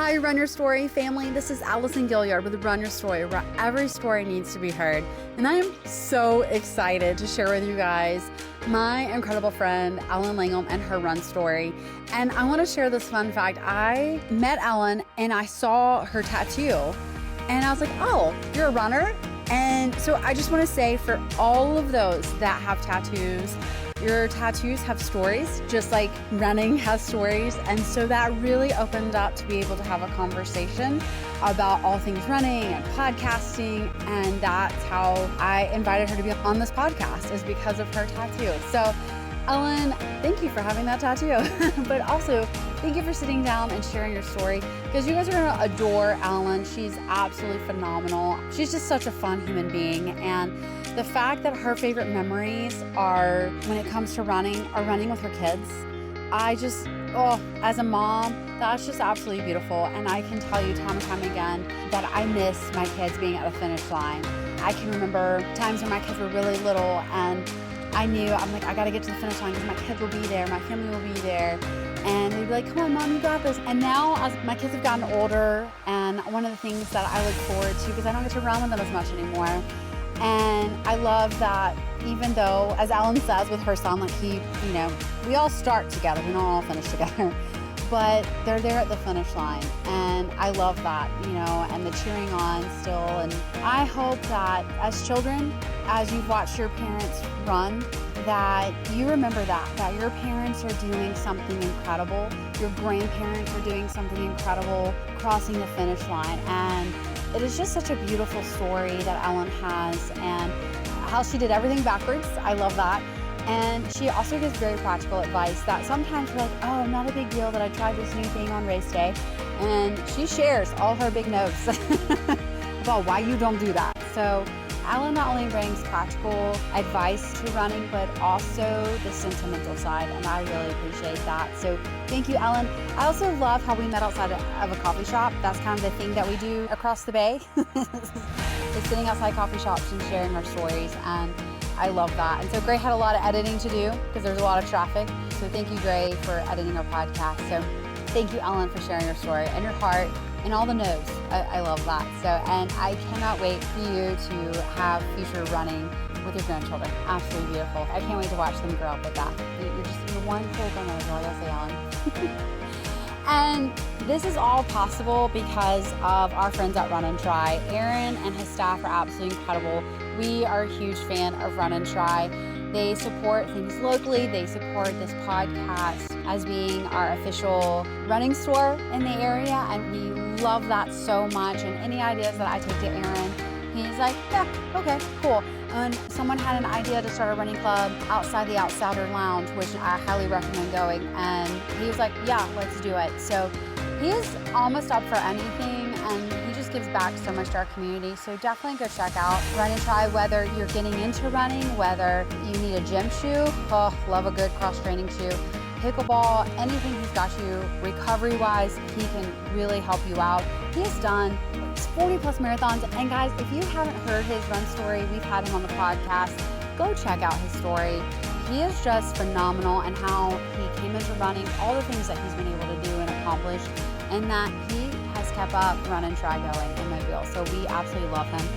Hi, Run Your Story family. This is Allison Gilliard with Run Your Story, where every story needs to be heard. And I am so excited to share with you guys my incredible friend, Ellen Langham, and her run story. And I want to share this fun fact. I met Ellen and I saw her tattoo and I was like, oh, you're a runner? And so I just want to say, for all of those that have tattoos, your tattoos have stories, just like running has stories. And so that really opened up to be able to have a conversation about all things running and podcasting. And that's how I invited her to be on this podcast, is because of her tattoo. So Ellen, thank you for having that tattoo, but also thank you for sitting down and sharing your story, because you guys are going to adore Ellen. She's absolutely phenomenal. She's just such a fun human being. And the fact that her favorite memories are, when it comes to running, are running with her kids. As a mom, that's just absolutely beautiful. And I can tell you time and time again that I miss my kids being at the finish line. I can remember times when my kids were really little and I'm like, I got to get to the finish line because my kids will be there, my family will be there. And they'd be like, come on, Mom, you got this. And now as my kids have gotten older, and one of the things that I look forward to, because I don't get to run with them as much anymore, and I love that, even though, as Ellen says with her son, like we all start together, we don't all finish together, but they're there at the finish line. And I love that, and the cheering on still. And I hope that as children, as you've watched your parents run, that you remember that your parents are doing something incredible, your grandparents are doing something incredible, crossing the finish line. And it is just such a beautiful story that Ellen has, and how she did everything backwards. I love that. And she also gives very practical advice that sometimes we're like, oh, not a big deal that I tried this new thing on race day. And she shares all her big notes about why you don't do that. So Ellen not only brings practical advice to running, but also the sentimental side, and I really appreciate that. So thank you, Ellen. I also love how we met outside of a coffee shop. That's kind of the thing that we do across the bay, is sitting outside coffee shops and sharing our stories, and I love that. And so Gray had a lot of editing to do because there's a lot of traffic. So thank you, Gray, for editing our podcast. So thank you, Ellen, for sharing your story and your heart and all the no's. I love that. So, and I cannot wait for you to have future running with your grandchildren. Absolutely beautiful. I can't wait to watch them grow up with that. You're one cool grandmother, all I gotta say, Ellen. And this is all possible because of our friends at Run and Try. Aaron and his staff are absolutely incredible. We are a huge fan of Run and Try. They support things locally. They support this podcast as being our official running store in the area, and we love that so much. And any ideas that I take to Aaron, he's like, yeah, okay, cool. And someone had an idea to start a running club outside the Outsider Lounge, which I highly recommend going. And he was like, yeah, let's do it. So he is almost up for anything, and he just gives back so much to our community. So definitely go check out Run and Try, whether you're getting into running, whether you need a gym shoe, love a good cross-training shoe, pickleball, anything he's got you recovery-wise, he can really help you out. He has done 40 plus marathons. And guys, if you haven't heard his run story, we've had him on the podcast, go check out his story. He is just phenomenal, and how he came into running, all the things that he's been able to do and accomplish, and that he has kept up Run and Try going in Mobile. So we absolutely love him.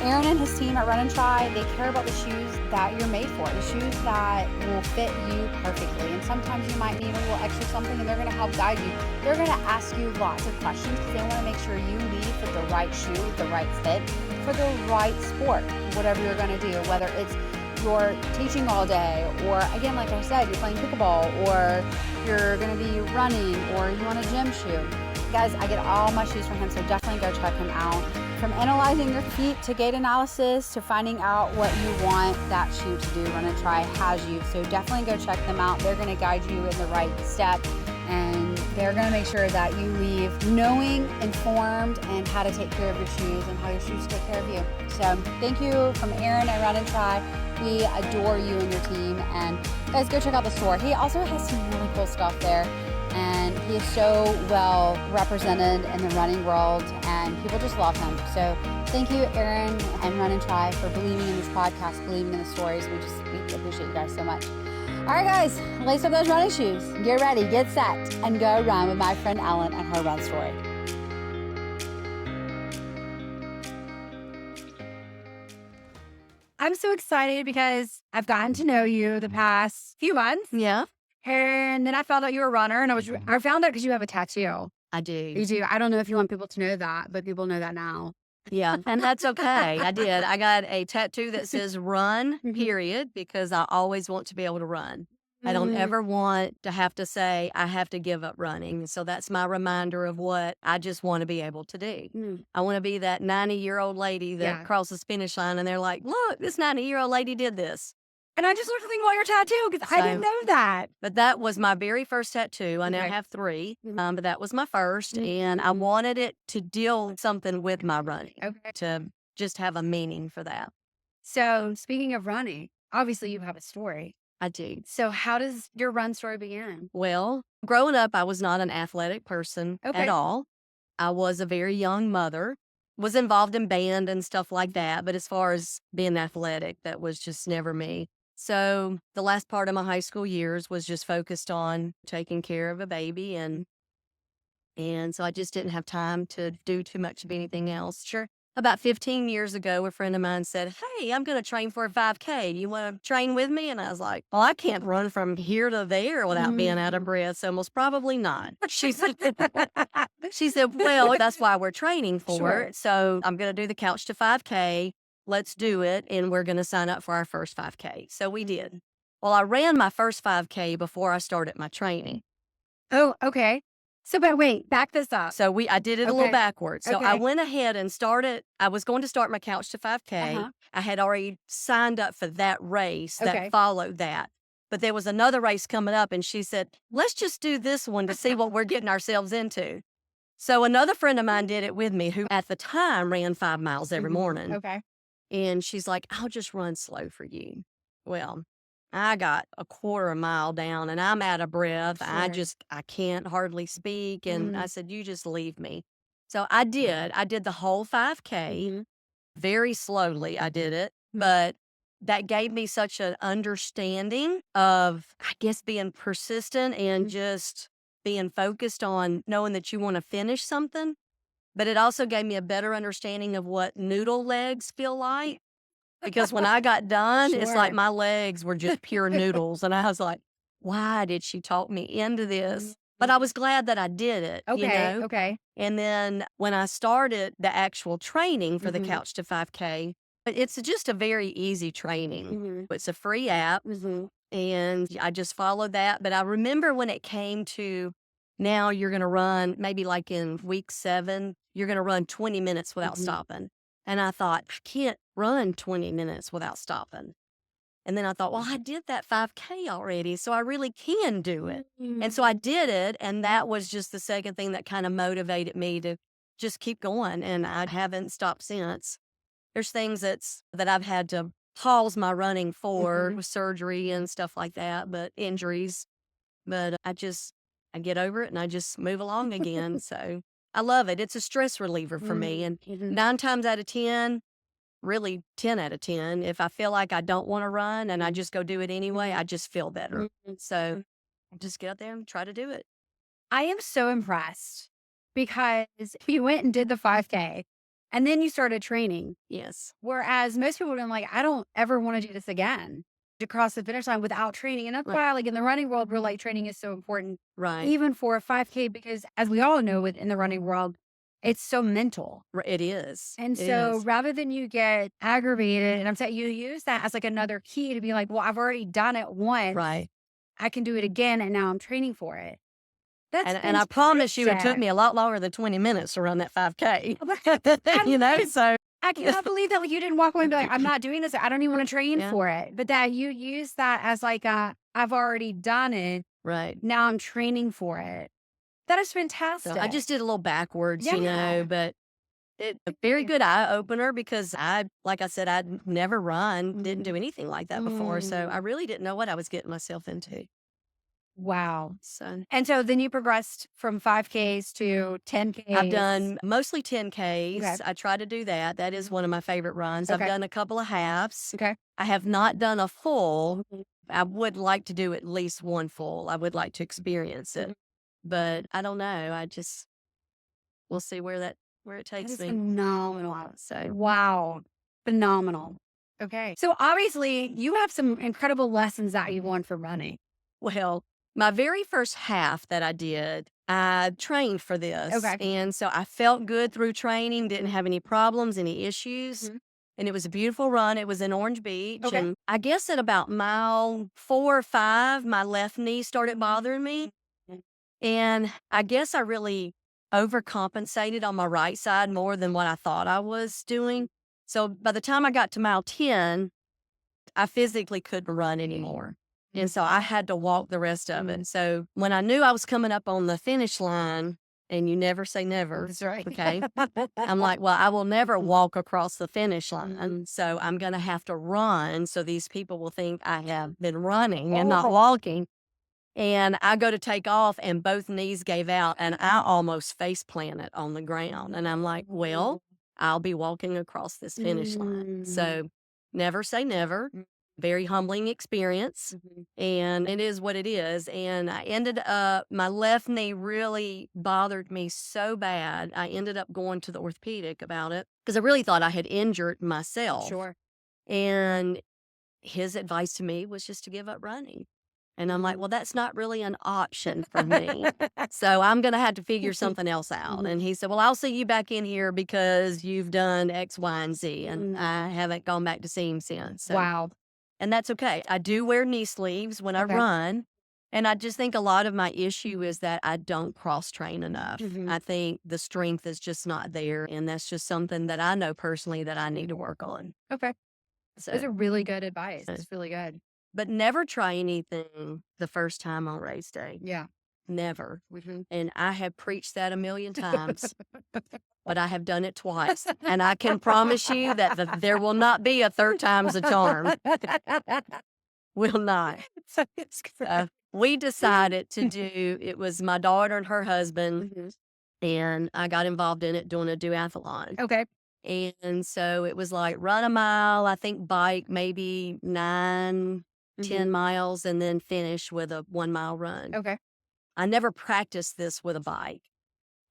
Aaron and his team at Run and Try, they care about the shoes that you're made for, the shoes that will fit you perfectly. And sometimes you might need a little extra something, and they're going to help guide you. They're going to ask you lots of questions because they want to make sure you leave with the right shoe, the right fit, for the right sport, whatever you're going to do, whether it's you're teaching all day, or again, like I said, you're playing pickleball, or you're going to be running, or you want a gym shoe. Guys, I get all my shoes from him, so definitely go check him out. From analyzing your feet to gait analysis to finding out what you want that shoe to do, Run and Try has you. So definitely go check them out. They're going to guide you in the right step, and they're going to make sure that you leave knowing, informed, and how to take care of your shoes and how your shoes take care of you. So thank you from Aaron at Run and Try. We adore you and your team. And guys, go check out the store. He also has some really cool stuff there, and he is so well represented in the running world, and people just love him. So thank you, Aaron and Run and Try, for believing in this podcast, believing in the stories. We appreciate you guys so much. All right, guys, lace up those running shoes. Get ready, get set, and go run with my friend Ellen and her run story. I'm so excited because I've gotten to know you the past few months. Yeah, And then I found out you were a runner, and I found out because you have a tattoo. I do. You do. I don't know if you want people to know that, but people know that now. Yeah, and that's okay. I did. I got a tattoo that says run, Mhm. period, because I always want to be able to run. I don't Mm, ever want to have to say I have to give up running. So that's my reminder of what I just want to be able to do. mm. I want to be that 90-year-old lady that Yeah. crosses the finish line and they're like, look, this 90-year-old lady did this. And I just learned something about your tattoo because I didn't So, know that. but that was my very first tattoo. I now Okay. have 3, Mhm. but that was my first. Mhm. And I wanted it to deal something with my running, Okay. to just have a meaning for that. So speaking of running, obviously you have a story. I do. So how does your run story begin? Well, growing up, I was not an athletic person at Okay. all. I was a very young mother, was involved in band and stuff like that. But as far as being athletic, that was just never me. So the last part of my high school years was just focused on taking care of a baby. And so I just didn't have time to do too much of anything else. Sure. About 15 years ago, a friend of mine said, hey, I'm going to train for a 5K. You want to train with me? And I was like, well, I can't run from here to there without being out of breath. So most probably not. She said, well, that's why we're training for Sure. it. So I'm going to do the couch to 5K. Let's do it. And we're going to sign up for our first 5K. So we did. Well, I ran my first 5K before I started my training. Oh, okay. So, but wait, back this up. So I did it a little Okay. backwards. So I Okay. went ahead and started, I was going to start my couch to 5K. Uh-huh. I had already signed up for that race Okay. that followed that. But there was another race coming up, and she said, let's just do this one to see what we're getting ourselves into. So another friend of mine did it with me, who at the time ran 5 miles every Mhm. morning. Okay. And she's like, I'll just run slow for you. Well, I got a quarter mile down and I'm out of breath. Sure. I can't hardly speak. And I Mhm. said, you just leave me. So I did. I did the whole 5K Mhm. very slowly. I did it, but that gave me such an understanding of, I guess, being persistent and Mhm. just being focused on knowing that you want to finish something. But it also gave me a better understanding of what noodle legs feel like. Because when I got done, it's like Sure. my legs were just pure noodles. And I was like, why did she talk me into this? But I was glad that I did it, you Okay. know? Okay. And then when I started the actual training for the Mhm. Couch to 5K, it's just a very easy training. Mhm. It's a free app. Mhm. And I just followed that. But I remember when it came to now you're going to run, maybe like in week 7, you're going to run 20 minutes without Mhm. stopping. And I thought, I can't run 20 minutes without stopping. And then I thought, well, I did that 5K already, so I really can do it. And so I did it. And that was just the second thing that kind of motivated me to just keep going. And I haven't stopped since. There's things that I've had to pause my running for Mhm. with surgery and stuff like that, but injuries. But I get over it and I just move along again. So I love it. It's a stress reliever for me. And Mhm. 9 times out of 10, really 10 out of 10, if I feel like I don't want to run and I just go do it anyway, I just feel better. Mhm. So I just get out there and try to do it. I am so impressed because you went and did the 5K and then you started training. Yes. Whereas most people are like, I don't ever want to do this again to cross the finish line without training. And that's Right. why, like in the running world, we're like training is so important, Right. even for a 5K, because as we all know within the running world, it's so mental. It is. And It so is. rather than you get aggravated, and I'm saying you use that as like another key to be like, well, I've already done it once. Right. I can do it again. And now I'm training for it. That's And I promise you, it took me fantastic. a lot longer than 20 minutes to run that 5K. I'm You know, like, so I cannot believe that like, you didn't walk away and be like, I'm not doing this. I don't even want to train yeah, for it. But that you use that as like I've already done it. right. Now I'm training for it. That is So I fantastic. just did a little backwards, Yeah. but it a very good eye opener because like I said, I'd never run, didn't do anything like that before. So I Mm. really didn't know what I was getting myself into. Wow. So And so then you progressed from 5Ks to I've 10Ks. done mostly Okay. 10Ks. I try to do that. That is one of my favorite runs. I've Okay. done a couple of halves. Okay. I have not done a full. Mhm. I would like to do at least one full. I would like to experience it. Mhm. But I don't know. We'll see where it That takes is me. phenomenal. So Wow. Phenomenal. Okay. So obviously you have some incredible lessons that you won from running. Well, my very first half that I did, I trained for this. Okay. And so I felt good through training, didn't have any problems, any issues. Mhm. And it was a beautiful run. It was in Orange Beach. Okay. And I guess at about mile 4 or 5, my left knee started bothering me. And I guess I really overcompensated on my right side more than what I thought I was doing. So by the time I got to mile 10, I physically couldn't run anymore. And so I had to walk the rest of it. So when I knew I was coming up on the finish line, and you never say never, That's right. okay? I'm like, well, I will never walk across the finish line. So I'm going to have to run so these people will think I have been running and not walking. And I go to take off and both knees gave out and I almost face planted on the ground. And I'm like, well, I'll be walking across this finish line. So never say never. Very humbling experience. And it is what it is. And I ended up, my left knee really bothered me so bad. I ended up going to the orthopedic about it because I really thought I had injured myself. Sure. And his advice to me was just to give up running. And I'm like, well, that's not really an option for me. So I'm going to have to figure something else out. And he said, well, I'll see you back in here because you've done X, Y, and Z. And I haven't gone back to see him since. So, Wow. and that's okay. I do wear knee sleeves when I run. And I just think a lot of my issue is that I don't cross train enough. I think the strength is just not there. And that's just something that I know personally that I need to work on. Okay. So, Those are really good advice. It's really good. but never try anything the first time on race day. Yeah. Never. And I have preached that a million times, but I have done it twice. And I can promise you that there will not be a third time's a charm. Will not. We decided to do, it was my daughter and her husband, and I got involved in it doing a duathlon. Okay. And so it was like run a mile, I think bike maybe 9, 10 miles, and then finish with a 1 mile run. Okay. I never practiced this with a bike.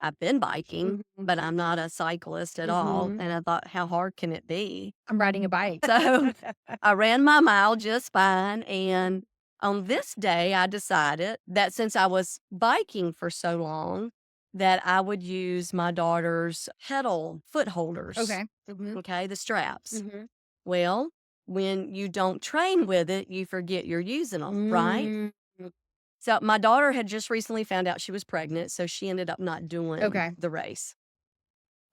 I've been biking, but I'm not a cyclist at all. And I thought, how hard can it be? I'm riding a bike. So I ran my mile just fine. And on this day, I decided that since I was biking for so long, that I would use my daughter's pedal foot holders. Okay. Okay, the straps. Well, when you don't train with it, you forget you're using them, right? So my daughter had just recently found out she was pregnant, so she ended up not doing the race.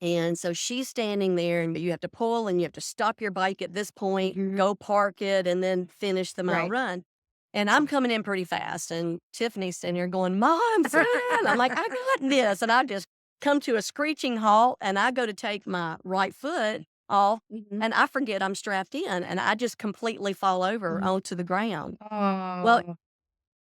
And so she's standing there, and you have to pull, and you have to stop your bike at this point, go park it, and then finish the mile run. And I'm coming in pretty fast, and Tiffany's standing there going, Mom, son. I'm like, I got this. And I just come to a screeching halt, and I go to take my right foot off, and I forget I'm strapped in, and I just completely fall over onto the ground. Oh. Well,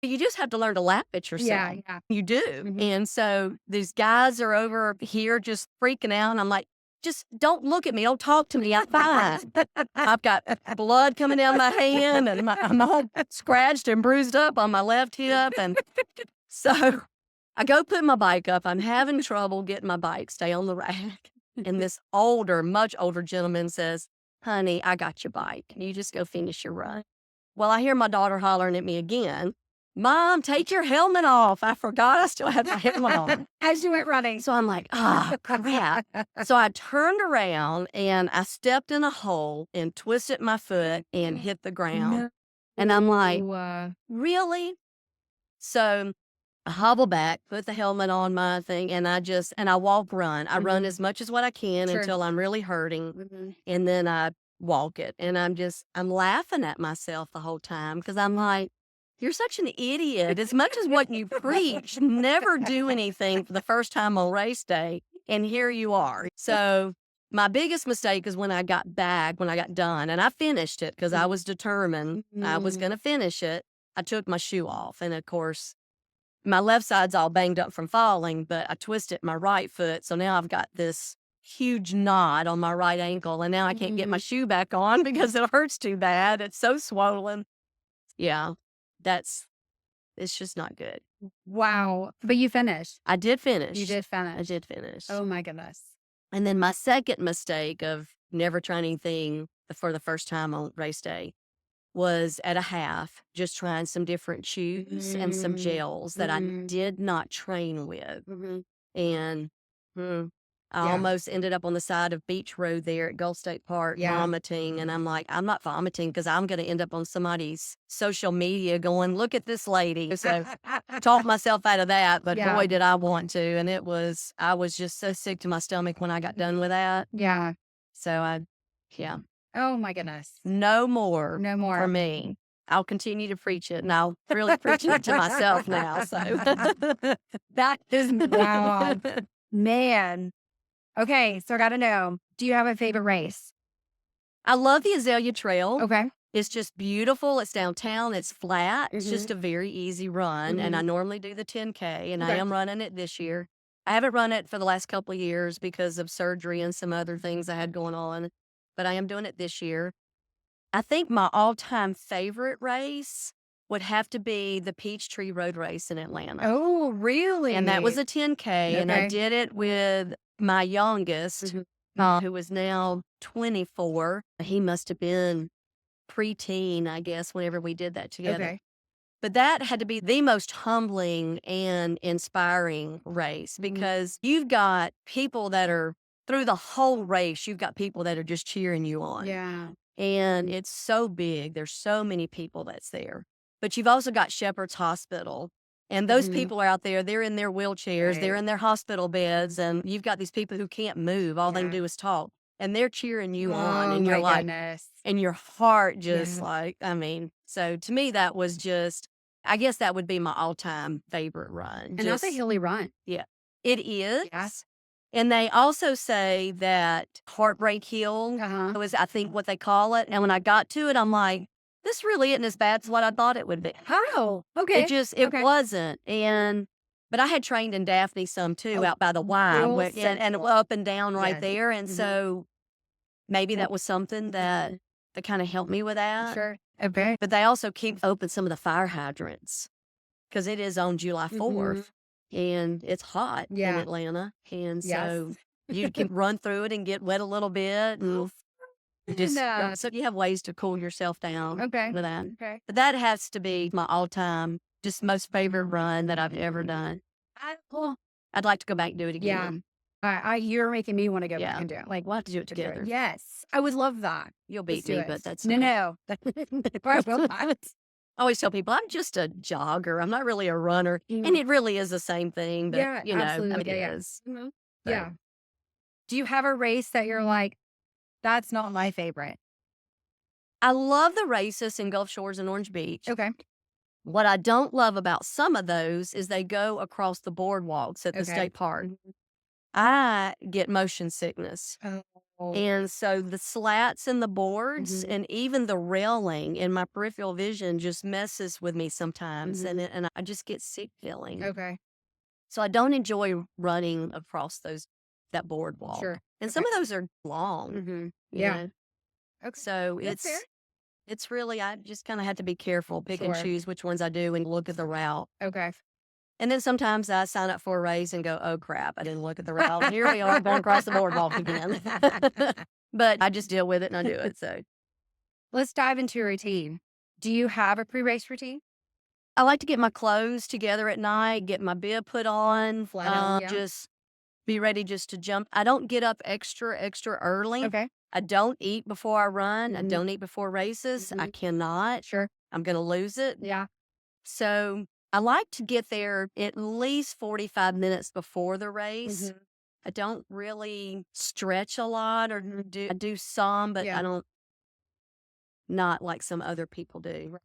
you just have to learn to laugh at yourself. Yeah. You do. And so these guys are over here just freaking out. And I'm like, just don't look at me. Don't talk to me. I'm fine. I've got blood coming down my hand, and I'm all scratched and bruised up on my left hip. And so I go put my bike up. I'm having trouble getting my bike, stay on the rack. And this older, much older gentleman says, honey, I got your bike. You just go finish your run. Well, I hear my daughter hollering at me again. Mom, take your helmet off. I forgot I still had my helmet on. As you went running. So I'm like, oh, crap. So I turned around and I stepped in a hole and twisted my foot and hit the ground. And I'm like, really? So I hobble back, put the helmet on my thing, and I walk run. I run as much as what I can until I'm really hurting. And then I walk it. And I'm laughing at myself the whole time because I'm like, you're such an idiot. As much as what you preach, never do anything for the first time on race day. And here you are. So my biggest mistake is when I got done, and I finished it because I was determined I was going to finish it. I took my shoe off. And of course, my left side's all banged up from falling, but I twisted my right foot. So now I've got this huge knot on my right ankle. And now I can't get my shoe back on because it hurts too bad. It's so swollen. Yeah. It's just not good. Wow. But you finished. I did finish. You did finish. I did finish. Oh my goodness. And then my second mistake of never trying anything for the first time on race day was at a half, just trying some different chews and some gels that I did not train with. And I almost ended up on the side of Beach Road there at Gulf State Park vomiting. And I'm like, I'm not vomiting because I'm going to end up on somebody's social media going, look at this lady. So talked myself out of that. But boy, did I want to. And I was just so sick to my stomach when I got done with that. Yeah. So Oh my goodness. no more for me. I'll continue to preach it, and I'll really preach it to myself now. So That is wow. Man. Okay, so I got to know, do you have a favorite race? I love the Azalea Trail. Okay. It's just beautiful. It's downtown. It's flat. It's just a very easy run. And I normally do the 10K, and I am running it this year. I haven't run it for the last couple of years because of surgery and some other things I had going on, but I am doing it this year. I think my all-time favorite race would have to be the Peachtree Road Race in Atlanta. Oh, really? And that was a 10K, and I did it with my youngest, who is now 24. He must have been preteen, I guess, whenever we did that together. Okay. But that had to be the most humbling and inspiring race because you've got people that are, through the whole race, you've got people that are just cheering you on. Yeah. And it's so big. There's so many people that's there. But you've also got Shepherd's Hospital. And those people are out there. They're in their wheelchairs. They're in their hospital beds. And you've got these people who can't move. All they can do is talk. And they're cheering you on. And you're like, and your heart just so to me, that was just, I guess that would be my all-time favorite run. And that's a hilly run. Yeah, it is. Yes. And they also say that Heartbreak Hill was, I think, what they call it. And when I got to it, I'm like, this really isn't as bad as what I thought it would be. Oh, okay. It wasn't. But I had trained in Daphne some too, out by the Y, and up and down right there. And so maybe that was something that kind of helped me with that. Sure. Okay. But they also keep open some of the fire hydrants because it is on July 4th. And it's hot in Atlanta. And so you can run through it and get wet a little bit. And so you have ways to cool yourself down with that. Okay. But that has to be my all-time, just most favorite run that I've ever done. I'd like to go back and do it again. You're making me want to go back and do it. Like, we'll have to do it together. Yes. I would love that. You'll beat me, but that's no. I will not. I always tell people I'm just a jogger. I'm not really a runner. And it really is the same thing. But, you know, absolutely. it is. Yeah. Do you have a race that you're like, that's not my favorite? I love the races in Gulf Shores and Orange Beach. Okay. What I don't love about some of those is they go across the boardwalks at the state park. I get motion sickness. And so the slats and the boards and even the railing in my peripheral vision just messes with me sometimes. And I just get sick feeling. Okay. So I don't enjoy running across that boardwalk. Sure. And some of those are long. Yeah. know? Okay. So it's really, I just kind of had to be careful, pick and choose which ones I do and look at the route. Okay. And then sometimes I sign up for a race and go, oh crap, I didn't look at the route. Here we are going across the boardwalk again. But I just deal with it and I do it. So let's dive into your routine. Do you have a pre-race routine? I like to get my clothes together at night, get my bib put on, just be ready just to jump. I don't get up extra early. Okay. I don't eat before I run. I don't eat before races. I cannot. Sure. I'm going to lose it. Yeah. So I like to get there at least 45 minutes before the race. I don't really stretch a lot or I do some, but I don't, not like some other people do.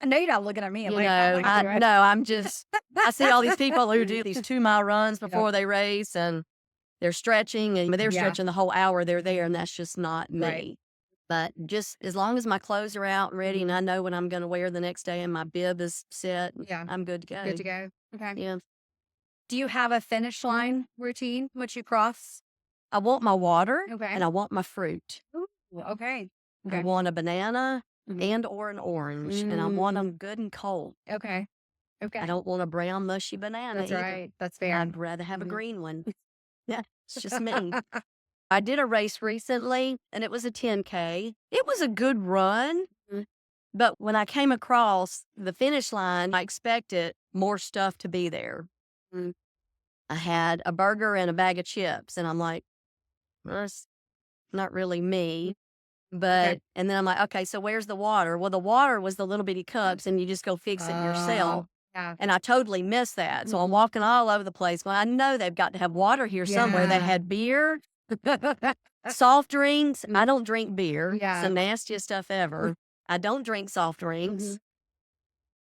I know you're not looking at me. I'm just, I see all these people who do these 2-mile runs before they race and they're stretching and they're stretching the whole hour they're there. And that's just not me. Right. But just as long as my clothes are out and ready and I know what I'm going to wear the next day and my bib is set, I'm good to go. Good to go. Okay. Yeah. Do you have a finish line routine once you cross? I want my water Okay. and I want my fruit. Ooh, okay. I want a banana and or an orange and I want them good and cold. Okay. Okay. I don't want a brown mushy banana That's either. right. That's fair. I'd rather have a green one. Yeah, it's just me. I did a race recently, and it was a 10K. It was a good run, but when I came across the finish line, I expected more stuff to be there. I had a burger and a bag of chips, and I'm like, well, that's not really me. But, and then I'm like, okay, so where's the water? Well, the water was the little bitty cups, and you just go fix it yourself. Yeah. And I totally missed that. So I'm walking all over the place. Well, I know they've got to have water here somewhere. They had beer, soft drinks. I don't drink beer. It's the nastiest stuff ever. I don't drink soft drinks.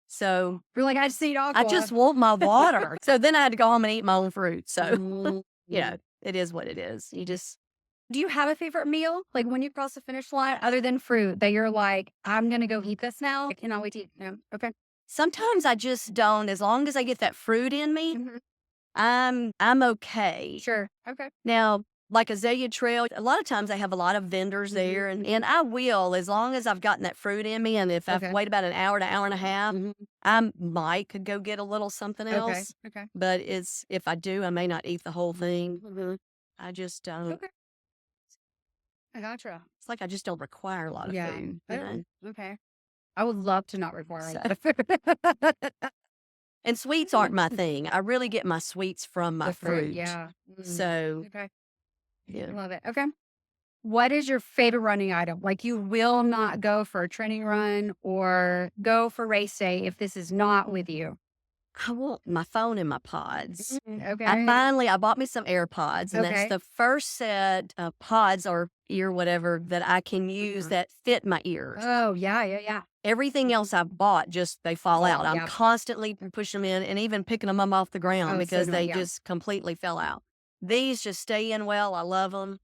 So You're like, I just eat I just want my water. So then I had to go home and eat my own fruit. So, you know, it is what it is. You just. Do you have a favorite meal? Like when you cross the finish line, other than fruit, that you're like, I'm going to go eat this now? I cannot wait to eat. No. Okay. Sometimes I just don't. As long as I get that fruit in me, I'm okay. Sure. Okay. Now, like Azalea Trail, a lot of times they have a lot of vendors there, and I will, as long as I've gotten that fruit in me, and if I wait about an hour to hour and a half, I might could go get a little something else. Okay. But if I do, I may not eat the whole thing. I just don't. Okay. I gotcha. It's like I just don't require a lot of food. You know? Okay. I would love to not require a lot of food. And sweets aren't my thing. I really get my sweets from my fruit. Yeah. So, Okay. yeah. Love it. Okay. What is your favorite running item? Like you will not go for a training run or go for race day if this is not with you. I want my phone and my pods. Okay. I bought me some AirPods, and that's the first set of pods or ear whatever that I can use that fit my ears. Oh, yeah. Everything else I've bought, just they fall out. I'm constantly pushing them in and even picking them up off the ground because they just completely fell out. These just stay in well. I love them.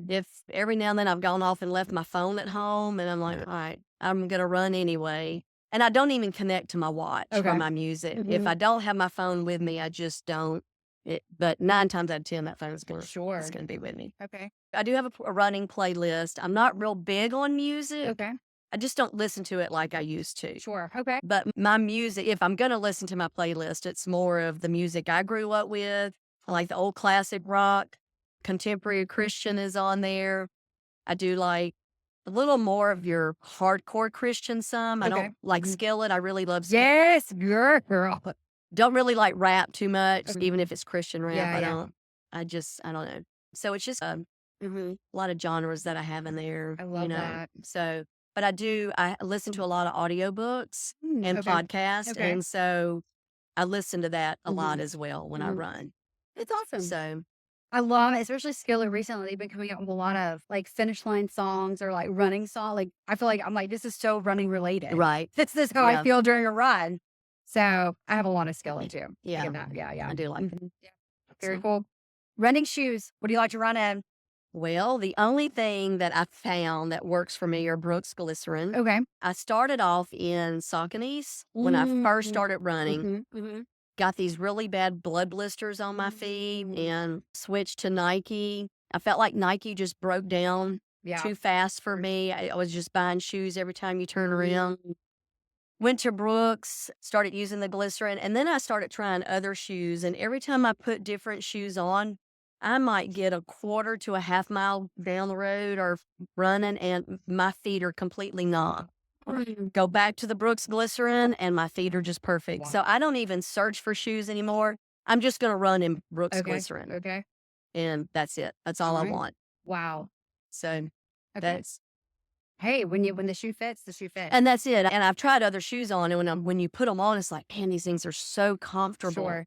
If every now and then I've gone off and left my phone at home, and I'm like, all right, I'm going to run anyway. And I don't even connect to my watch for my music. If I don't have my phone with me, I just don't. But 9 times out of 10, that phone's going to be with me. Okay. I do have a running playlist. I'm not real big on music. Okay. I just don't listen to it like I used to. Sure. Okay. But my music, if I'm going to listen to my playlist, it's more of the music I grew up with. I like the old classic rock. Contemporary Christian is on there. I do like a little more of your hardcore Christian some. I don't like Skillet. I really love Skillet. Yes, girl. Don't really like rap too much, even if it's Christian rap. I don't know. So it's just a lot of genres that I have in there. I love that. So, but I listen to a lot of audiobooks and podcasts. And so I listen to that a lot as well when I run. It's awesome. So I love it, especially Skillet recently. They've been coming out with a lot of like finish line songs or like running songs. Like I feel like I'm like, this is so running related. Right. This is how I feel during a run. So I have a lot of Skillet too. Yeah. Yeah. I do like it. Yeah. Very cool. Running shoes. What do you like to run in? Well, the only thing that I found that works for me are Brooks Glycerin. Okay. I started off in Saucony's when I first started running. Got these really bad blood blisters on my feet and switched to Nike. I felt like Nike just broke down too fast for me. I was just buying shoes every time you turn around. Went to Brooks, started using the glycerin, and then I started trying other shoes. And every time I put different shoes on, I might get a quarter to a half mile down the road or running, and my feet are completely numb. Go back to the Brooks Glycerin, and my feet are just perfect. Wow. So I don't even search for shoes anymore. I'm just going to run in Brooks Glycerin. Okay. And that's it. That's all I want. Wow. So that's. Hey, when the shoe fits, the shoe fits. And that's it. And I've tried other shoes on, and when you put them on, it's like, man, these things are so comfortable. Sure.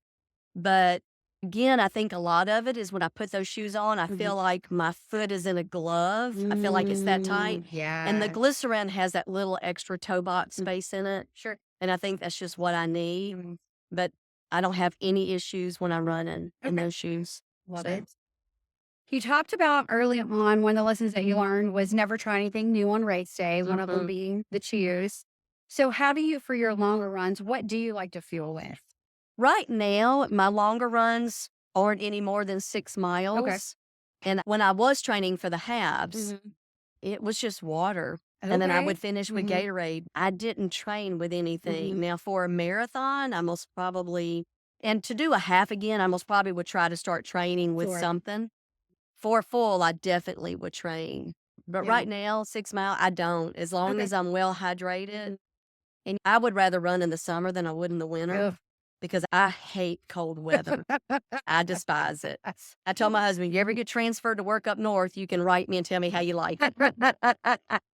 But again, I think a lot of it is when I put those shoes on, I feel like my foot is in a glove. I feel like it's that tight. Yeah. And the glycerin has that little extra toe box space in it. Sure. And I think that's just what I need. But I don't have any issues when I run in those shoes. Love it. You talked about early on, one of the lessons that you learned was never try anything new on race day, one of them being the chews. So how do you, for your longer runs, what do you like to fuel with? Right now, my longer runs aren't any more than 6 miles. Okay. And when I was training for the halves, it was just water. Okay. And then I would finish with Gatorade. I didn't train with anything. Now, for a marathon, I most probably, and to do a half again, I most probably would try to start training with something. for full, I definitely would train. But Yeah. right now, 6 mile, I don't. As long Okay. as I'm well hydrated. And I would rather run in the summer than I would in the winter Ugh. because I hate cold weather. I despise it. I told my husband, you ever get transferred to work up north, you can write me and tell me how you like it.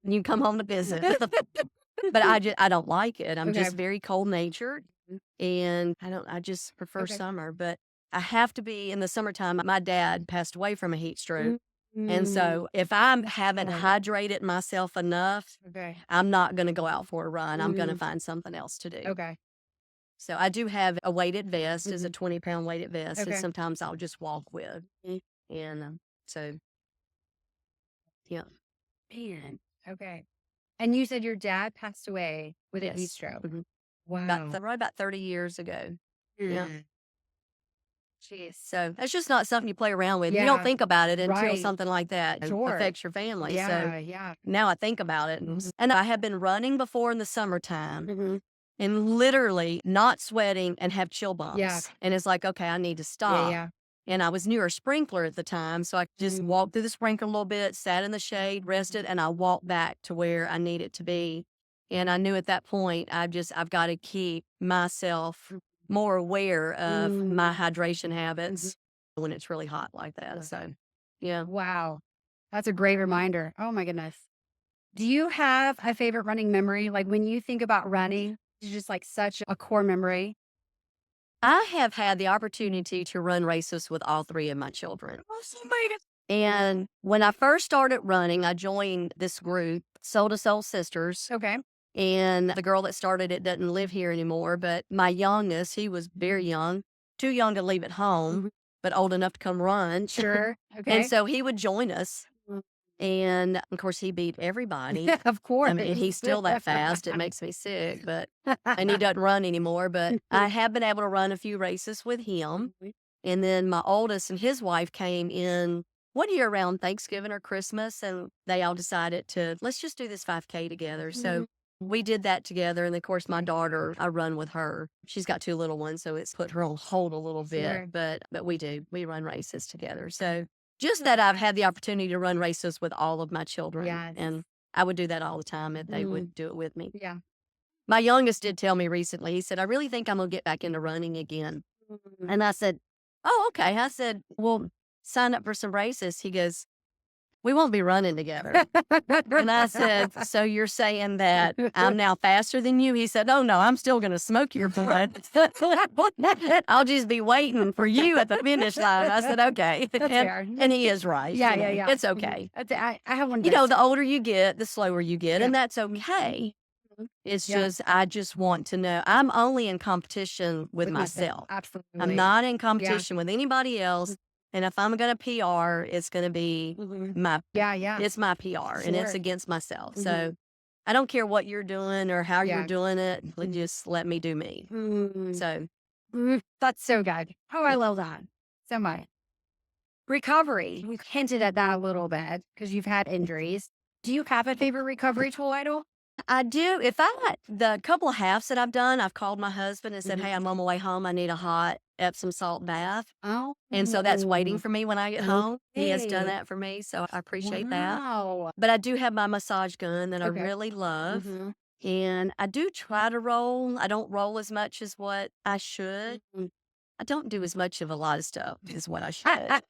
You can come home to visit. But I don't like it. I'm Okay. just very cold natured and I just prefer Okay. summer. But I have to be in the summertime. My dad passed away from a heat stroke. And so if I haven't hydrated myself enough, Okay. I'm not going to go out for a run. I'm going to find something else to do. Okay. So I do have a weighted vest, is a 20-pound weighted vest, Okay. and sometimes I'll just walk with. And so, yeah. Man. Okay. And you said your dad passed away with a heat Yes. stroke. Mhm. Wow. Right about 30 years ago. Yeah. Jeez. So that's just not something you play around with. You Yeah. don't think about it until Right. something like that Sure. affects your family. Yeah. So Yeah. now I think about it. And I have been running before in the summertime and literally not sweating and have chill bumps. Yeah. And it's like, okay, I need to Yeah. stop. Yeah. And I was near a sprinkler at the time. So I just walked through the sprinkler a little bit, sat in the shade, rested, and I walked back to where I needed to be. And I knew at that point, I've got to keep myself more aware of my hydration habits when it's really hot like that. So, yeah. Wow. That's a great reminder. Oh my goodness. Do you have a favorite running memory? Like when you think about running, it's just like such a core memory. I have had the opportunity to run races with all three of my children. And when I first started running, I joined this group, Soul to Soul Sisters. Okay. And the girl that started it doesn't live here anymore. But my youngest, he was very young, too young to leave at home, but old enough to come run. Sure. Okay. And so he would join us. And of course, he beat everybody. Of course. I mean, he's still that fast. It makes me sick, and he doesn't run anymore. But I have been able to run a few races with him. And then my oldest and his wife came in one year around Thanksgiving or Christmas, and they all decided let's just do this 5K together. So we did that together. And of course, my daughter, I run with her. She's got 2 little ones, so it's put her on hold a little bit. Sure. But we run races together. So just that I've had the opportunity to run races with all of my children. Yes. And I would do that all the time if they would do it with me. Yeah. My youngest did tell me recently, he said, I really think I'm going to get back into running again. And I said, oh, okay. I said, well, sign up for some races. He goes, we won't be running together. And I said, so you're saying that I'm now faster than you? He said, oh, no, I'm still going to smoke your blood. I'll just be waiting for you at the finish line. I said, okay. That's fair. And he is right. Yeah, you know, yeah. It's okay. I have one. You know, the older you get, the slower you get, and that's okay. It's Yeah. just, I just want to know, I'm only in competition with myself. Absolutely. I'm not in competition with anybody else. And if I'm going to PR, it's going to be it's my PR and it's Sure. against myself. So I don't care what you're doing or how Yeah. you're doing it. Just let me do me. So That's so good. Oh, I love that so much. Recovery. We've hinted at that a little bit because you've had injuries. Do you have a favorite recovery tool, Idol? I do. The couple of halves that I've done, I've called my husband and said, hey, I'm on my way home. I need a hot Epsom salt bath. Oh. And so that's waiting for me when I get home. He has done Okay. that for me. So I appreciate that. Wow. But I do have my massage gun that Okay. I really love. And I do try to roll. I don't roll as much as what I should. I don't do as much of a lot of stuff as what I should.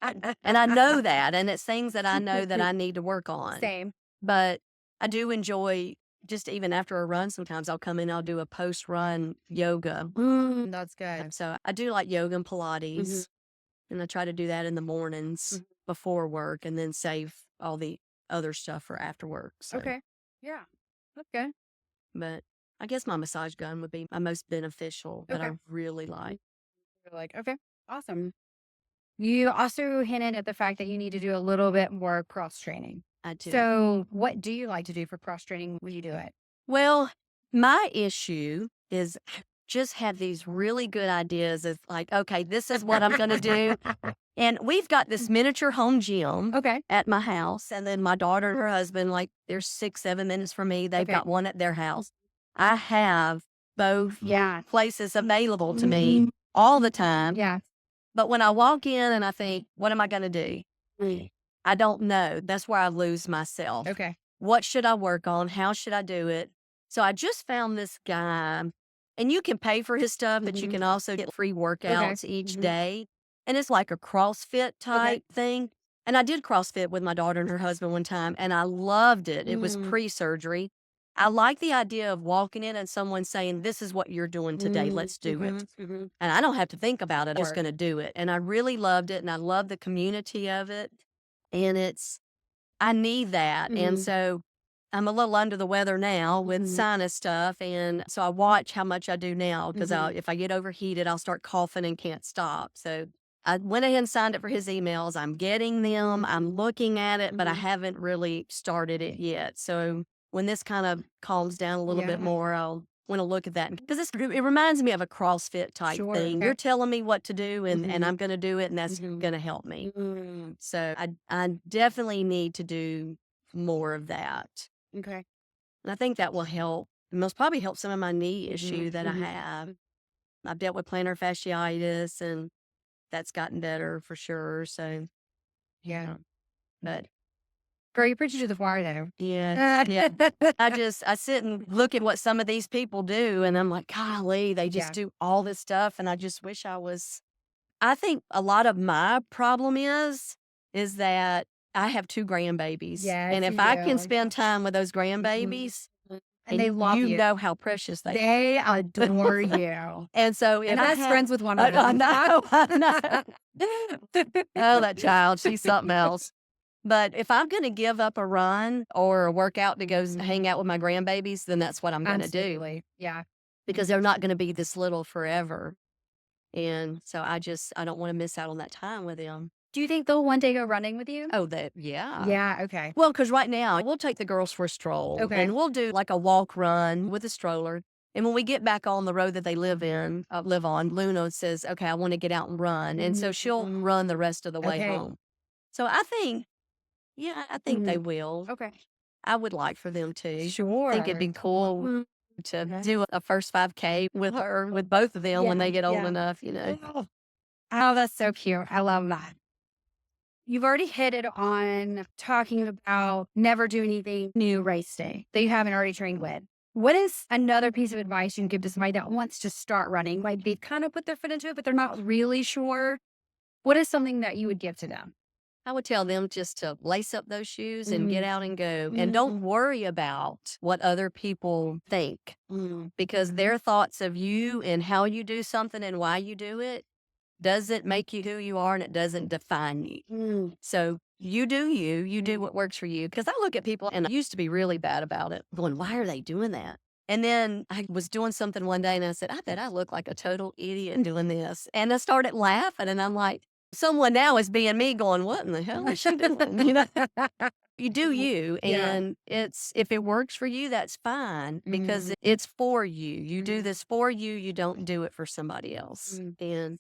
And I know that. And it's things that I know that I need to work on. Same. But I do enjoy just even after a run, sometimes I'll come in, I'll do a post-run yoga. That's good. So I do like yoga and Pilates. And I try to do that in the mornings before work and then save all the other stuff for after work. So. Okay. Yeah. Okay. But I guess my massage gun would be my most beneficial that I Okay. really like. You're like, okay, awesome. You also hinted at the fact that you need to do a little bit more cross training. I do. So what do you like to do for cross training when you do it? Well, my issue is just have these really good ideas of like, okay, this is what I'm going to do. And we've got this miniature home gym Okay. at my house. And then my daughter and her husband, like they're 6-7 minutes from me. They've Okay. got one at their house. I have both Yeah. places available to me all the time. Yeah. But when I walk in and I think, what am I going to do? I don't know. That's where I lose myself. Okay. What should I work on? How should I do it? So I just found this guy, and you can pay for his stuff, but you can also get free workouts each day. And it's like a CrossFit type thing. And I did CrossFit with my daughter and her husband one time, and I loved it. It was pre-surgery. I like the idea of walking in and someone saying, this is what you're doing today. Let's do it. And I don't have to think about it. I'm just going to do it. And I really loved it. And I love the community of it. And I need that. And so I'm a little under the weather now with sinus stuff. And so I watch how much I do now because if I get overheated, I'll start coughing and can't stop. So I went ahead and signed up for his emails. I'm getting them. I'm looking at it, but I haven't really started it yet. So when this kind of calms down a little bit more, I'll want to look at that. Because it reminds me of a CrossFit type thing. You're telling me what to do, and I'm going to do it, and that's going to help me. So I definitely need to do more of that. Okay. And I think that will help. It most probably help some of my knee issue that I have. I've dealt with plantar fasciitis, and that's gotten better for sure. So, but Girl, you preach it to the choir though. yeah. I sit and look at what some of these people do, and I'm like, golly, they just do all this stuff, and I just wish I think a lot of my problem is that I have 2 grandbabies. Yes, And if you I do. can spend time with those grandbabies, And they love you. You know how precious they are. They adore you. And so if And I was friends with one of I them. know. Oh, that child, she's something else. But if I'm going to give up a run or a workout to go hang out with my grandbabies, then that's what I'm going to do. Absolutely. Yeah. Because they're not going to be this little forever. And so I don't want to miss out on that time with them. Do you think they'll one day go running with you? Oh, yeah. Yeah. Okay. Well, because right now we'll take the girls for a stroll. Okay. And we'll do like a walk run with a stroller. And when we get back on the road that they live on, Luna says, okay, I want to get out and run. And so she'll run the rest of the way home. So I think they will. Okay. I would like for them to. Sure. I think it'd be cool to do a first 5K with both of them when they get old enough, Oh, that's so cute. I love that. You've already hit it on talking about never do anything new race day that you haven't already trained with. What is another piece of advice you can give to somebody that wants to start running? Like they've kind of put their foot into it, but they're not really sure. What is something that you would give to them? I would tell them just to lace up those shoes and get out and go. And don't worry about what other people think because their thoughts of you and how you do something and why you do it doesn't make you who you are and it doesn't define you. So you do what works for you. Because I look at people and I used to be really bad about it, going, why are they doing that? And then I was doing something one day and I said, I bet I look like a total idiot doing this. And I started laughing and I'm like, someone now is being me going, what in the hell is she doing? You do you. And if it works for you, that's fine because it's for you. You do this for you. You don't do it for somebody else. And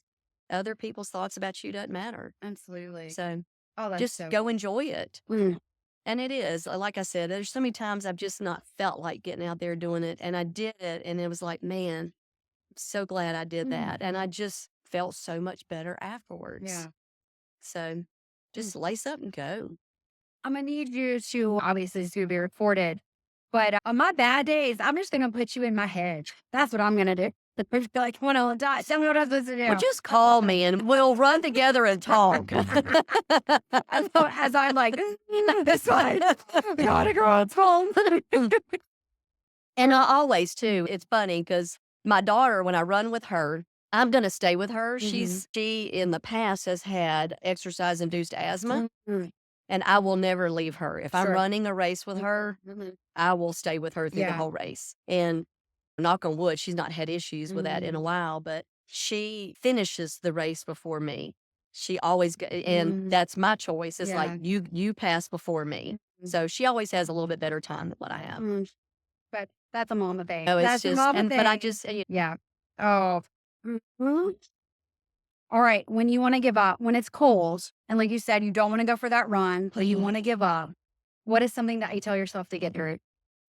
other people's thoughts about you doesn't matter. Absolutely. So that's just go enjoy it. And it is, like I said, there's so many times I've just not felt like getting out there doing it. And I did it. And it was like, man, I'm so glad I did that. And I just felt so much better afterwards. Yeah. So just lace up and go. I'm going to need you to, obviously it's going to be recorded, but on my bad days, I'm just going to put you in my head. That's what I'm going to do. Like, when I'll die, tell me what I'm supposed to do. Well, just call me and we'll run together and talk. As I'm like, this one, gotta go, it's home. And I always, too, it's funny because my daughter, when I run with her, I'm going to stay with her. She in the past has had exercise-induced asthma, and I will never leave her. If I'm running a race with her, I will stay with her through the whole race. And knock on wood, she's not had issues with that in a while, but she finishes the race before me. She always, and that's my choice. It's like, you pass before me. So she always has a little bit better time than what I have. But that's a mama thing. No, it's that's just, a mama thing. but I just, Oh. All right. When you want to give up, when it's cold, and like you said, you don't want to go for that run, but you want to give up, what is something that you tell yourself to get through it?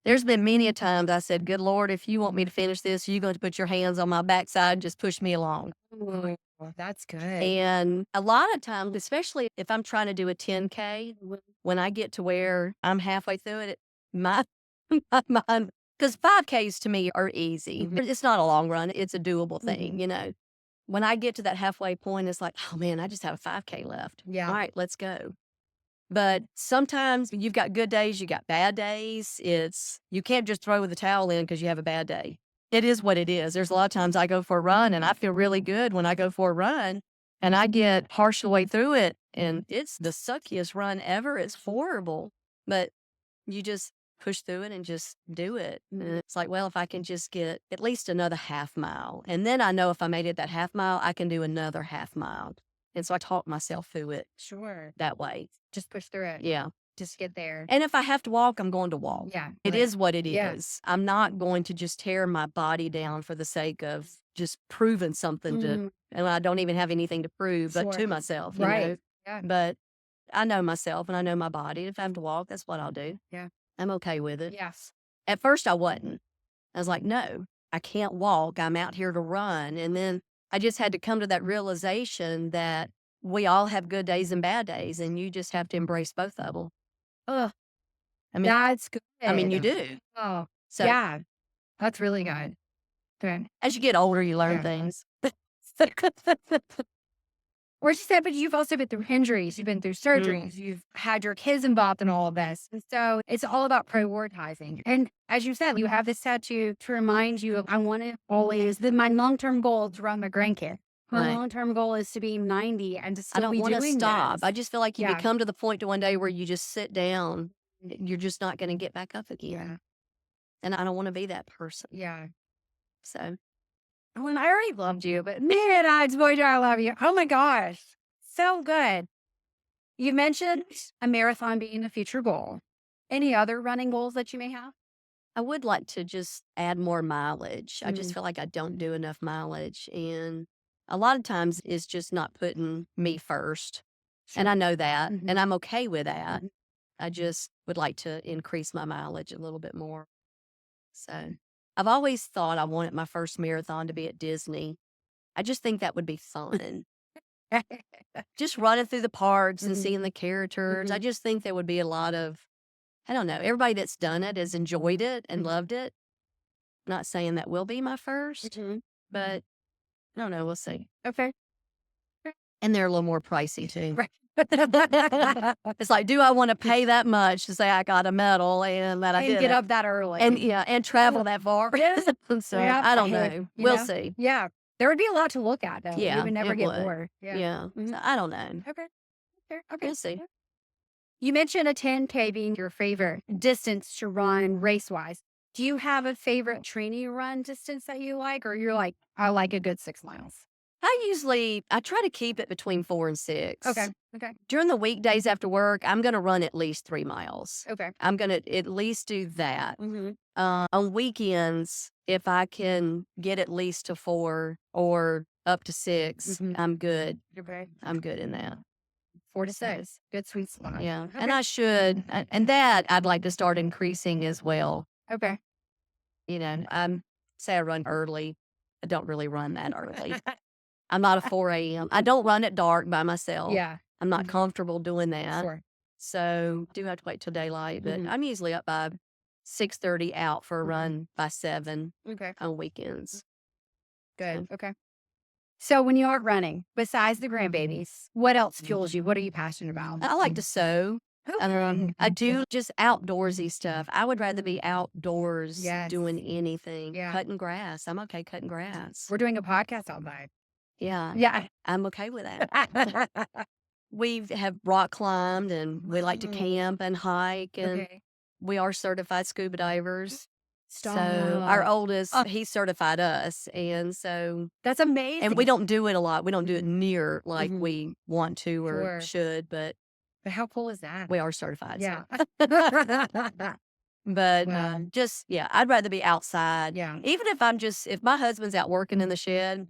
There's been many a times I said, good Lord, if you want me to finish this, you're going to put your hands on my backside and just push me along. Ooh, that's good. And a lot of times, especially if I'm trying to do a 10K, when I get to where I'm halfway through it, my mind, because 5Ks to me are easy. It's not a long run. It's a doable thing, you know. When I get to that halfway point, it's like, oh man, I just have a 5K left. Yeah. All right, let's go. But sometimes you've got good days, you got bad days. You can't just throw the towel in because you have a bad day. It is what it is. There's a lot of times I go for a run and I feel really good when I go for a run and I get partial way through it and it's the suckiest run ever. It's horrible, but you just push through it and just do it. And it's like, well, if I can just get at least another half mile, and then I know if I made it that half mile, I can do another half mile. And so I talk myself through it Sure. that way. Just push through it. Yeah. Just get there. And if I have to walk, I'm going to walk. Yeah. It is what it Yeah. is. I'm not going to just tear my body down for the sake of just proving something to, and I don't even have anything to prove, but to myself, you Right. know? Yeah. But I know myself and I know my body. If I have to walk, that's what I'll do. Yeah. I'm okay with it. Yes. At first I wasn't. I was like, no, I can't walk. I'm out here to run. And then I just had to come to that realization that we all have good days and bad days, and you just have to embrace both of them. Oh, I mean, that's good. you do. Oh, So yeah. That's really good. Good. as you get older, you learn Yeah. things. Or she said, but you've also been through injuries, you've been through surgeries, you've had your kids involved in all of this. And so it's all about prioritizing. And as you said, you have this tattoo to remind you of, I want to always, my long-term goal is to run my grandkid. My Right. long-term goal is to be 90 and to I still don't be want to doing stop. this. I just feel like you Yeah. could come to the point to one day where you just sit down. You're just not going to get back up again. Yeah. And I don't want to be that person. Yeah. So Well, and I already loved you, but man, boy, do I love you. Oh my gosh. So good. You mentioned a marathon being a future goal. Any other running goals that you may have? I would like to just add more mileage. I just feel like I don't do enough mileage. And a lot of times it's just not putting me first. And I know that. And I'm okay with that. I just would like to increase my mileage a little bit more. So I've always thought I wanted my first marathon to be at Disney. I just think that would be fun. Just running through the parks and seeing the characters. I just think there would be a lot of, I don't know, everybody that's done it has enjoyed it and loved it. Not saying that will be my first, but I don't know. We'll see. Okay. And they're a little more pricey too. Right. It's like, do I want to pay that much to say I got a medal and that I And did get it? up that early. And travel that far? So Yeah, I don't heck, know. you We'll know? see. Yeah. There would be a lot to look at, though. Yeah, You would never it get would. bored. Yeah. So I don't know. Okay. Okay. We'll see. You mentioned a 10K being your favorite distance to run race wise. Do you have a favorite training run distance that you like, or you're like, I like a good 6 miles? I try to keep it between 4 and 6. Okay. Okay. During the weekdays after work, I'm going to run at least 3 miles. Okay. I'm going to at least do that. On weekends, if I can get at least to 4 or up to 6, I'm good. Okay. I'm good in that. 4 to 6. Good sweet spot. Yeah. Okay. And I should, and that I'd like to start increasing as well. Okay. You know, say I run early. I don't really run that early. I'm not a 4 a.m. I don't run at dark by myself. Yeah. I'm not comfortable doing that. Sure. So do have to wait till daylight, but I'm usually up by 6:30 out for a run by 7 Okay. on weekends. Good. Okay. So when you are running, besides the grandbabies, what else fuels you? What are you passionate about? I like to sew. I do just outdoorsy stuff. I would rather be outdoors Yes. doing anything. Yeah. Cutting grass. I'm okay cutting grass. We're doing a podcast all night. Yeah. Yeah. I'm okay with that. We have rock climbed and we like to camp and hike, and Okay. we are certified scuba divers. Stop. So our oldest, he certified us. And so, That's amazing. and we don't do it a lot. We don't do it near like we want to or Sure. should, but But how cool is that? we are certified. Yeah. But Wow. just, yeah, I'd rather be outside. Yeah. Even if my husband's out working in the shed,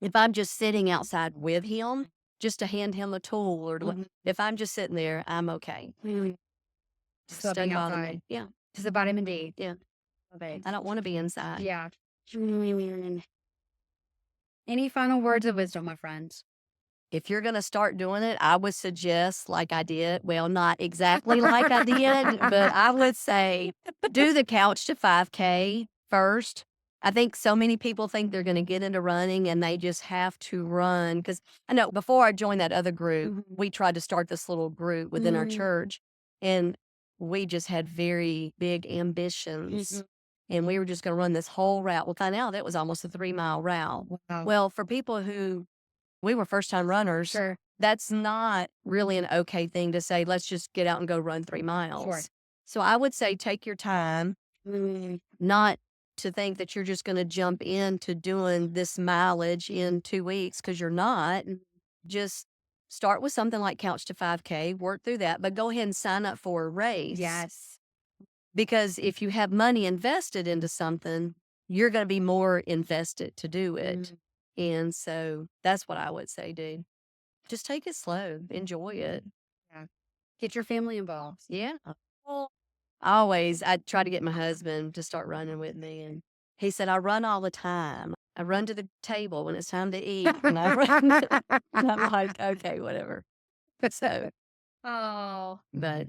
if I'm just sitting outside with him, just to hand him a tool or if I'm just sitting there, I'm okay. Just Doesn't being bother me. outside. Yeah. Because of vitamin D. Yeah. Okay. I don't want to be inside. Yeah. Any final words of wisdom, my friends? If you're going to start doing it, I would suggest, like I did, well, not exactly like I did, but I would say do the couch to 5K first. I think so many people think they're going to get into running and they just have to run. Because I know before I joined that other group, we tried to start this little group within our church, and we just had very big ambitions. And we were just going to run this whole route. Well, find out that was almost a 3-mile route. Wow. Well, for people who we were first-time runners, Sure. that's not really an okay thing to say, let's just get out and go run 3 miles. Sure. So I would say take your time, not to think that you're just going to jump into doing this mileage in 2 weeks, because you're not. Just start with something like Couch to 5K, work through that, but go ahead and sign up for a race. Yes. Because if you have money invested into something, you're going to be more invested to do it. And so that's what I would say, dude. Just take it slow. Enjoy it. Get your family involved. Yeah. Well, I try to get my husband to start running with me. And he said, I run all the time. I run to the table when it's time to eat. And I run. And I'm like, okay, whatever. So, but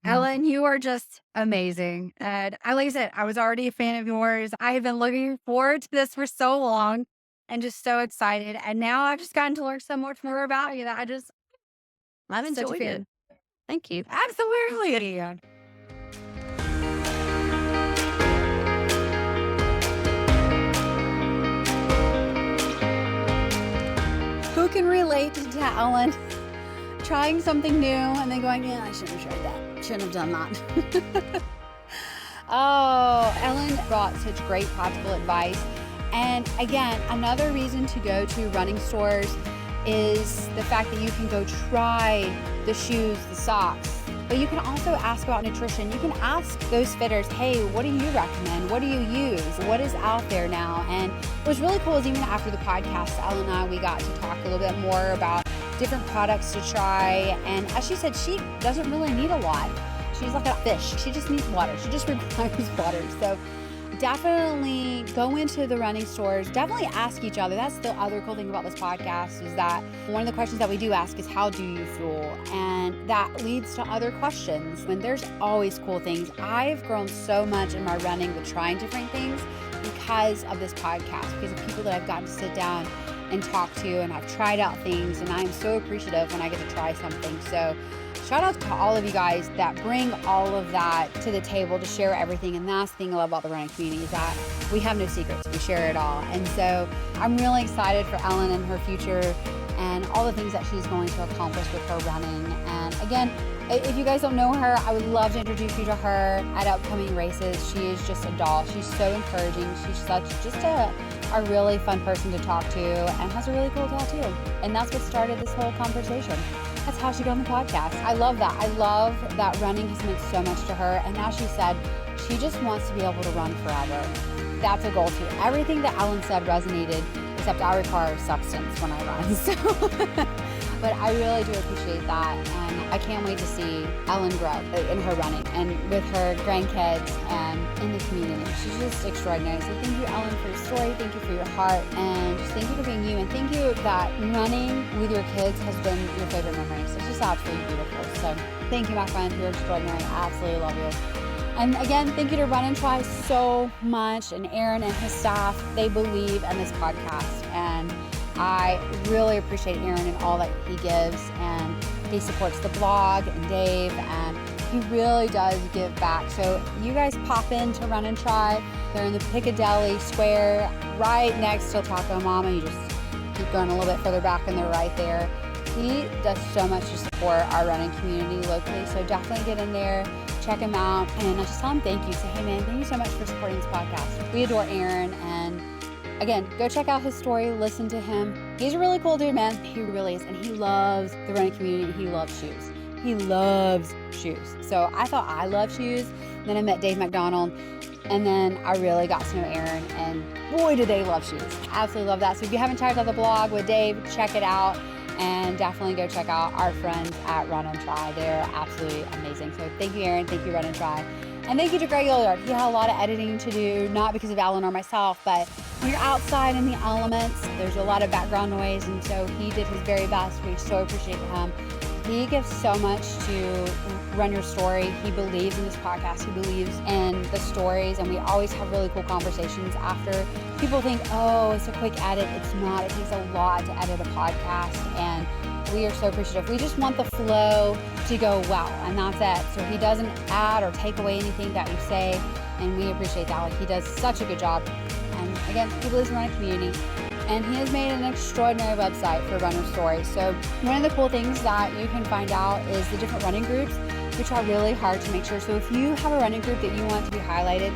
Ellen, you are just amazing. And like I said, I was already a fan of yours. I have been looking forward to this for so long and just so excited. And now I've just gotten to learn so much more about you that I've such a enjoyed fan. it. Thank you. Absolutely. Who can relate to Ellen trying something new and then going, yeah, I shouldn't have tried that. Shouldn't have done that. Oh, Ellen brought such great practical advice. And again, another reason to go to running stores is the fact that you can go try the shoes, the socks, but you can also ask about nutrition. You can ask those fitters, hey, what do you recommend? What do you use? What is out there now? And what's really cool is even after the podcast, Ellen and I, we got to talk a little bit more about different products to try. And as she said, she doesn't really need a lot. She's like a fish. She just needs water. She just requires water. So definitely go into the running stores. Definitely ask each other. That's the other cool thing about this podcast is that one of the questions that we do ask is, how do you fuel? And that leads to other questions. And there's always cool things. I've grown so much in my running with trying different things because of this podcast, because of people that I've gotten to sit down and talk to, and I've tried out things, and I'm so appreciative when I get to try something. So shout out to all of you guys that bring all of that to the table to share everything. And that's the thing I love about the running community is that we have no secrets. We share it all. And so I'm really excited for Ellen and her future and all the things that she's going to accomplish with her running. And again, if you guys don't know her, I would love to introduce you to her at upcoming races. She is just a doll. She's so encouraging. She's such just a really fun person to talk to and has a really cool tattoo. And that's what started this whole conversation. That's how she got on the podcast. I love that. I love that running has meant so much to her. And as she said, she just wants to be able to run forever. That's a goal too. Everything that Ellen said resonated, except I require substance when I run. So, but I really do appreciate that. And I can't wait to see Ellen grow in her running and with her grandkids and in the community. She's just extraordinary. So thank you, Ellen, for your story. Thank you for your heart. And just thank you for being you. And thank you that running with your kids has been your favorite memory. So it's just absolutely beautiful. So thank you, my friend. You're extraordinary. I absolutely love you. And again, thank you to Run and Try so much. And Aaron and his staff, they believe in this podcast. And I really appreciate Aaron and all that he gives. And he supports the blog and Dave. And he really does give back. So you guys pop in to Run and Try. They're in the Piccadilly Square, right next to Taco Mama. You just keep going a little bit further back and they're right there. He does so much to support our running community locally. So definitely get in there, check him out, and just tell him thank you. Say, hey man, thank you so much for supporting this podcast. We adore Aaron, and again, go check out his story, listen to him. He's a really cool dude, man. He really is, and he loves the running community. He loves shoes. He loves shoes. So I thought I loved shoes. Then I met Dave McDonald, and then I really got to know Aaron, and boy, do they love shoes. Absolutely love that. So if you haven't checked out the blog with Dave, check it out. And definitely go check out our friends at Run and Try. They're absolutely amazing. So thank you, Aaron. Thank you, Run and Try. And thank you to Greg Gilliard. He had a lot of editing to do, not because of Alan or myself, but when you're outside in the elements, there's a lot of background noise. And so he did his very best. We so appreciate him. He gives so much to Run Your Story. He believes in this podcast. He believes in the stories. And we always have really cool conversations after. People think, oh, it's a quick edit. It's not. It takes a lot to edit a podcast. And we are so appreciative. We just want the flow to go well, and that's it. So he doesn't add or take away anything that you say, and we appreciate that. Like, he does such a good job. And again, he believes in running community, and he has made an extraordinary website for Runner Story. So one of the cool things that you can find out is the different running groups. We try really hard to make sure. So if you have a running group that you want to be highlighted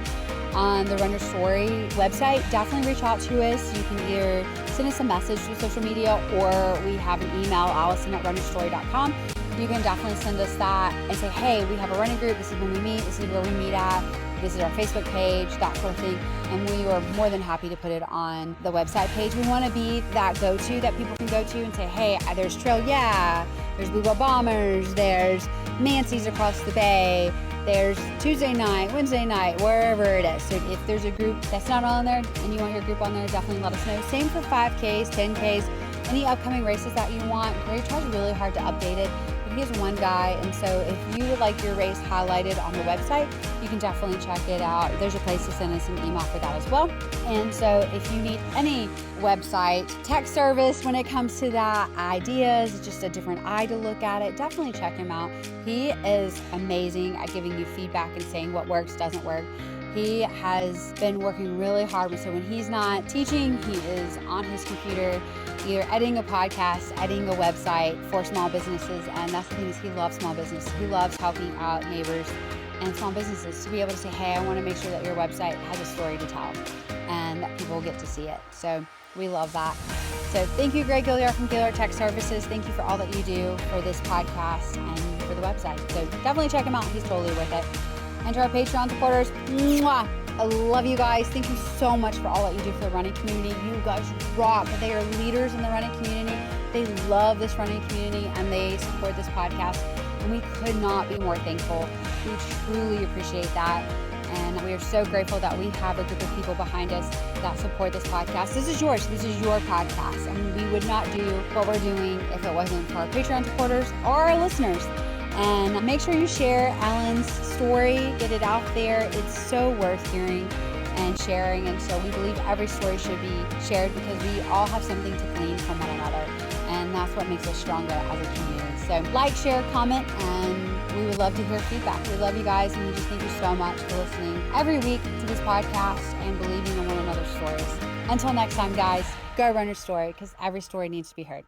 on the Run Your Story website, definitely reach out to us. You can either send us a message through social media, or we have an email, allison@runnerstory.com. You can definitely send us that and say, hey, we have a running group. This is when we meet. This is where we meet at. This is our Facebook page, that sort of thing. And we are more than happy to put it on the website page. We want to be that go-to that people can go to and say, hey, there's Trail Yeah, there's Blue Ball Bombers, there's Nancy's across the bay, there's Tuesday night, Wednesday night, wherever it is. So if there's a group that's not on there and you want your group on there, definitely let us know. Same for 5Ks, 10Ks, any upcoming races that you want. Gray tries really hard to update it, but he is one guy. And so if you would like your race highlighted on the website, you can definitely check it out. There's a place to send us an email for that as well. And so if you need any website tech service when it comes to that, ideas, just a different eye to look at it, definitely check him out. He is amazing at giving you feedback and saying what works, doesn't work. He has been working really hard. So when he's not teaching, he is on his computer, either editing a podcast, editing a website for small businesses. And that's the thing, is he loves small business. He loves helping out neighbors and small businesses to be able to say, hey, I want to make sure that your website has a story to tell and that people get to see it. So we love that. So thank you, Greg Gilliard from Gilliard Tech Services. Thank you for all that you do for this podcast and for the website. So definitely check him out. He's totally worth it. And to our Patreon supporters, mwah, I love you guys. Thank you so much for all that you do for the running community. You guys rock. They are leaders in the running community. They love this running community and they support this podcast. And we could not be more thankful. We truly appreciate that. And we are so grateful that we have a group of people behind us that support this podcast. This is yours. This is your podcast. And we would not do what we're doing if it wasn't for our Patreon supporters or our listeners. And make sure you share Alan's story, get it out there. It's so worth hearing and sharing. And so we believe every story should be shared because we all have something to glean from one another. And that's what makes us stronger as a community. So like, share, comment, and we would love to hear feedback. We love you guys, and we just thank you so much for listening every week to this podcast and believing in one another's stories. Until next time, guys, go run your story because every story needs to be heard.